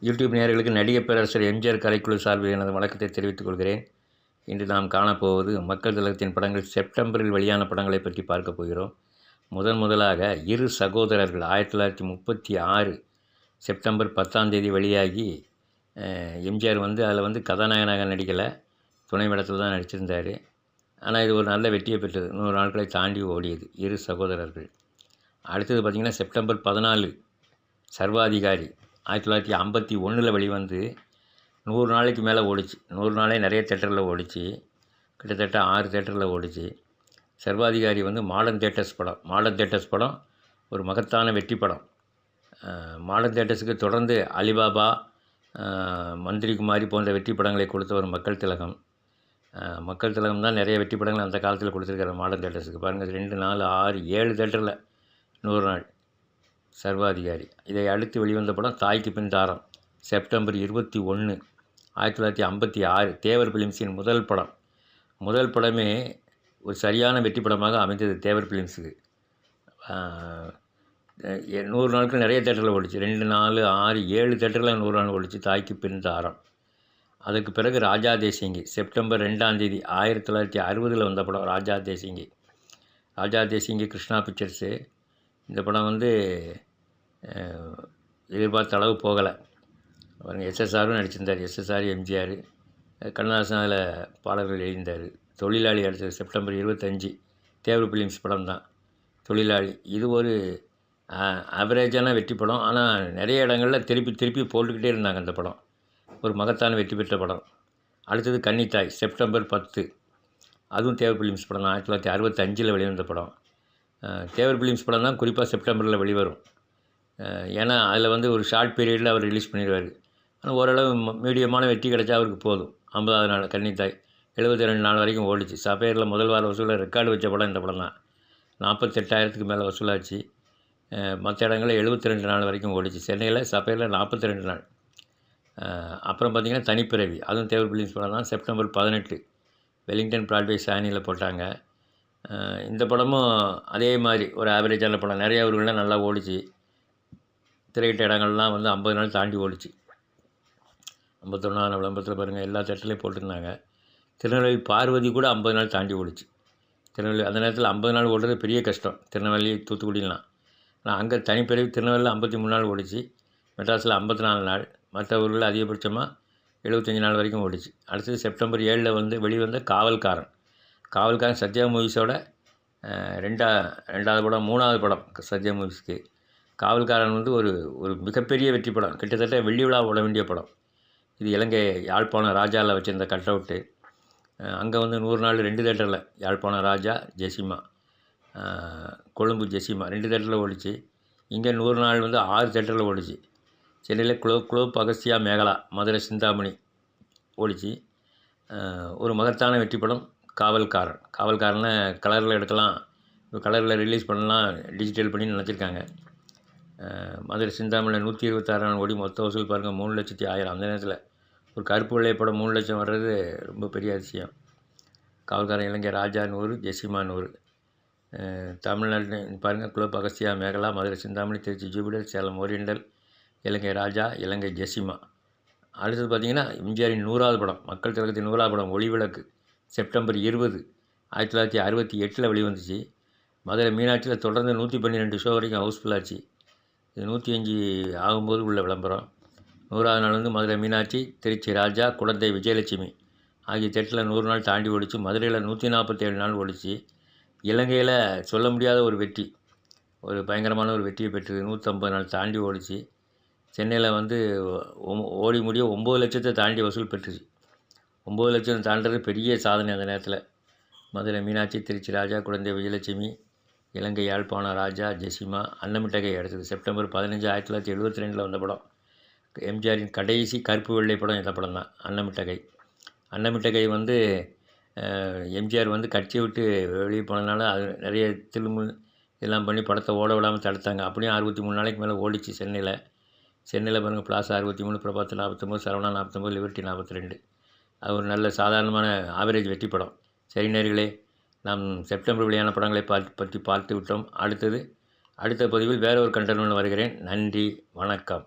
YouTube நேயர்களுக்கு நடிகர் பேரரசர் எம்ஜிஆர் கலைக்குழு சார்பில் எனது வணக்கத்தை தெரிவித்துக் கொள்கிறேன். இன்று நாம் காணப்போவது மக்கள் திலகத்தின் படங்கள் செப்டம்பரில் வெளியான படங்களை பற்றி பார்க்க போகிறோம். முதலாக இரு சகோதரர்கள் 1936 செப்டம்பர் 10ஆம் தேதி வெளியாகி எம்ஜிஆர் அதில் கதாநாயகனாக நடிக்கலை, துணை வேடத்தில் தான் நடிச்சிருந்தார். ஆனால் இது ஒரு நல்ல வெற்றியை பெற்றது. 100 நாட்களை தாண்டி ஓடியது இரு சகோதரர்கள். அடுத்தது பார்த்திங்கன்னா செப்டம்பர் 14 சர்வாதிகாரி 1951 வெளிவந்து 100 நாளைக்கு மேலே ஓடிச்சு. 100 நாளே நிறைய தேட்டரில் ஓடிச்சு, கிட்டத்தட்ட 6 தேட்டரில் ஓடிச்சு. சர்வாதிகாரி மாடர்ன் தேட்டர்ஸ் படம் ஒரு மகத்தான வெற்றி படம். மாடர்ன் தேட்டர்ஸுக்கு தொடர்ந்து அலிபாபா, மந்திரி குமாரி போன்ற வெற்றி படங்களை கொடுத்த ஒரு மக்கள் திலகம் தான் நிறைய வெற்றி படங்கள் அந்த காலத்தில் கொடுத்துருக்காரு மாடர்ன் தேட்டர்ஸுக்கு. பாருங்கள், 2, 4, 6, 7 தேட்டரில் 100 நாள் சர்வாதிகாரி. இதை அடுத்து வெளிவந்த படம் தாய்க்கு பின் தாரம் செப்டம்பர் 21 1956 தேவர் ஃபிலிம்ஸின் முதல் படமே ஒரு சரியான வெற்றி படமாக அமைந்தது தேவர் ஃபிலிம்ஸுக்கு. 100 நாளுக்கு நிறைய தேட்டரில் ஓடிச்சு. 2, 4, 6, 7 தேட்டரில் 100 நாள் ஓடிச்சு தாய்க்கு பின் தாரம். அதுக்கு பிறகு ராஜா தேசிங்கி செப்டம்பர் 2ஆம் தேதி 1960 வந்த படம் ராஜா தேசிங்கி கிருஷ்ணா பிக்சர்ஸு. இந்த படம் எதிர்பார்த்த அளவு போகலை. எஸ்எஸ்ஆரும் நடிச்சிருந்தார், எஸ்எஸ்ஆர், எம்ஜிஆர், கண்ணதாசன் அதில் பாடல்கள் எழுதியிருந்தார். தொழிலாளி அடுத்தது செப்டம்பர் 25 தேவர் ஃபிலிம்ஸ் படம் தான் தொழிலாளி. இது ஒரு ஆவரேஜான வெற்றி படம். ஆனால் நிறைய இடங்களில் திருப்பி போட்டுக்கிட்டே இருந்தாங்க. அந்த படம் ஒரு மகத்தான வெற்றி பெற்ற படம். அடுத்தது கன்னித்தாய் செப்டம்பர் 10, அதுவும் தேவர் ஃபிலிம்ஸ் படம் தான். 1965 வெளிவந்த படம். தேவர் ஃபிலிம்ஸ் படம் தான் குறிப்பாக செப்டம்பரில் வெளிவரும். ஏன்னா அதில் ஒரு ஷார்ட் பீரியடில் அவர் ரிலீஸ் பண்ணிடுவார். ஆனால் ஓரளவு மீடியமான வெற்றி கிடைச்சா அவருக்கு போதும். 50வது நாள் கன்னித்தாய் 72 நாள் வரைக்கும் ஓடிச்சு. சஃபேரில் முதல் வார வசூலில் ரெக்கார்டு வச்ச படம் இந்த படம் தான். 48,000க்கு மேலே வசூலாச்சு. மற்ற இடங்களில் 72 நாள் வரைக்கும் ஓடிச்சு. சென்னையில் சஃபேரில் 42 நாள். அப்புறம் பார்த்திங்கன்னா தனிப்பிறவி, அதுவும் தேவர் ஃபிலிம்ஸ் படம் தான். செப்டம்பர் 18 வெலிங்டன் பிராட்வே சானியில் போட்டாங்க. இந்த படமும் அதே மாதிரி ஒரு ஆவரேஜான படம். நிறைய ஊர்களில் நல்லா ஓடிச்சு. திரையிட்ட இடங்கள்லாம் 50 நாள் தாண்டி ஓடிச்சு. 51 விளம்பரத்தில் பாருங்கள், எல்லா தேட்டர்லேயும் போட்டிருந்தாங்க. திருநெல்வேலி பார்வதி கூட 50 நாள் தாண்டி ஓடிச்சு. திருநெல்வேலி அந்த நேரத்தில் 50 நாள் ஓடுறது பெரிய கஷ்டம். திருநெல்வேலி, தூத்துக்குடிலாம். ஆனால் அங்கே தனிப்பிறவி திருநெல்வேலியில் 53 நாள் ஓடிச்சு. மெட்ராஸில் 54 நாள். மற்ற ஊர்களில் அதிகபட்சமாக 75 நாள் வரைக்கும் ஓடிச்சு. அடுத்தது செப்டம்பர் 7 வெளிவந்த காவல்காரன் சத்யா மூவிஸோட ரெண்டாவது படம், 3வது படம் சத்யா மூவிஸ்க்கு. காவல்காரன் ஒரு மிகப்பெரிய வெற்றி படம். கிட்டத்தட்ட வெள்ளி விழா ஓட வேண்டிய படம். இது இலங்கை யாழ்ப்பாணம் ராஜாவில் வச்சுருந்த கட் அவுட்டு. அங்கே 100 நாள் 2 தேட்டரில், யாழ்ப்பாணம் ராஜா, ஜெசிமா, கொழும்பு ஜெசிமா 2 தேட்டரில் ஓடிச்சு. இங்கே 100 நாள் 6 தேட்டரில் ஓடிச்சு. சென்னையில் குளோப் அகஸ்தியா மேகலா, மதுரை சிந்தாமணி ஓடிச்சு. ஒரு மகத்தான வெற்றி படம் காவல்காரனை கலரில் எடுக்கலாம், கலரில் ரிலீஸ் பண்ணலாம், டிஜிட்டல் பண்ணி நினச்சிருக்காங்க. மதுரை சிந்தாமணியில் 126 நாள் ஓடி மொத்த வசூல் பாருங்கள் 3,00,000. அந்த நேரத்தில் ஒரு கருப்பு வெள்ளை படம் 3 லட்சம் வர்றது ரொம்ப பெரிய அதிசயம். காவல்காரன் இலங்கை ராஜா 100, ஜெசிமா 100. தமிழ்நாட்டில் பாருங்கள், Globe Agasthya Megala, Madurai Chinthamani, Trichy Jupiter, Salem Oriental, Ilangai Raja, Ilangai Jesima. அடுத்தது பார்த்திங்கன்னா எம்ஜிஆரின் 100வது படம், மக்கள் திலகத்தின் 100வது படம் ஒளிவிளக்கு செப்டம்பர் 20 1968 வெளிவந்துச்சு. மதுரை மீனாட்சியில் தொடர்ந்து 112 ஷோ வரைக்கும் ஹவுஸ்ஃபுல்லாச்சு. இது 105 ஆகும்போது உள்ள விளம்பரம். 100வது நாள் மதுரை மீனாட்சி, திருச்சி ராஜா, குழந்தை விஜயலட்சுமி ஆகிய தேட்டரில் 100 நாள் தாண்டி ஓடிச்சு. மதுரையில் 147 நாள் ஓடிச்சு. இலங்கையில் சொல்ல முடியாத ஒரு வெற்றி, ஒரு பயங்கரமான ஒரு வெற்றியை பெற்றது. 150 நாள் தாண்டி ஓடிச்சு. சென்னையில் ஓடி முடிய 9 லட்சத்தை தாண்டி வசூல் பெற்றுச்சு. 9 லட்சம் தாண்டது பெரிய சாதனை அந்த நேரத்தில். மதுரை மீனாட்சி, திருச்சி ராஜா, குழந்தை விஜயலட்சுமி, இலங்கை யாழ்ப்பாணம் ராஜா, ஜெசிமா. அன்னமிட்டகை அடுத்தது செப்டம்பர் 15 1972 வந்த படம். எம்ஜிஆரின் கடைசி கருப்பு வெள்ளை படம் இந்த படம் தான், அன்னமிட்டகை. எம்ஜிஆர் கட்சியை விட்டு வெளியே போனதுனால அது நிறைய திரும்ப இதெல்லாம் பண்ணி படத்தை ஓட விடாமல் தடுத்தாங்க. அப்படியும் 63 நாளைக்கு மேலே ஓடிச்சு சென்னையில் பாருங்கள், பிளாஸா 63, பிரபாத் 49, சரவணா 49, லிபர்ட்டி 42. அது ஒரு நல்ல சாதாரணமான ஆவரேஜ் வெற்றி படம். சரி நேயர்களே, நாம் செப்டம்பர் வெளியான படங்களை பற்றி பார்த்து விட்டோம். அடுத்த பதிவில் வேறு ஒரு கண்டென்ட் வருகிறேன். நன்றி, வணக்கம்.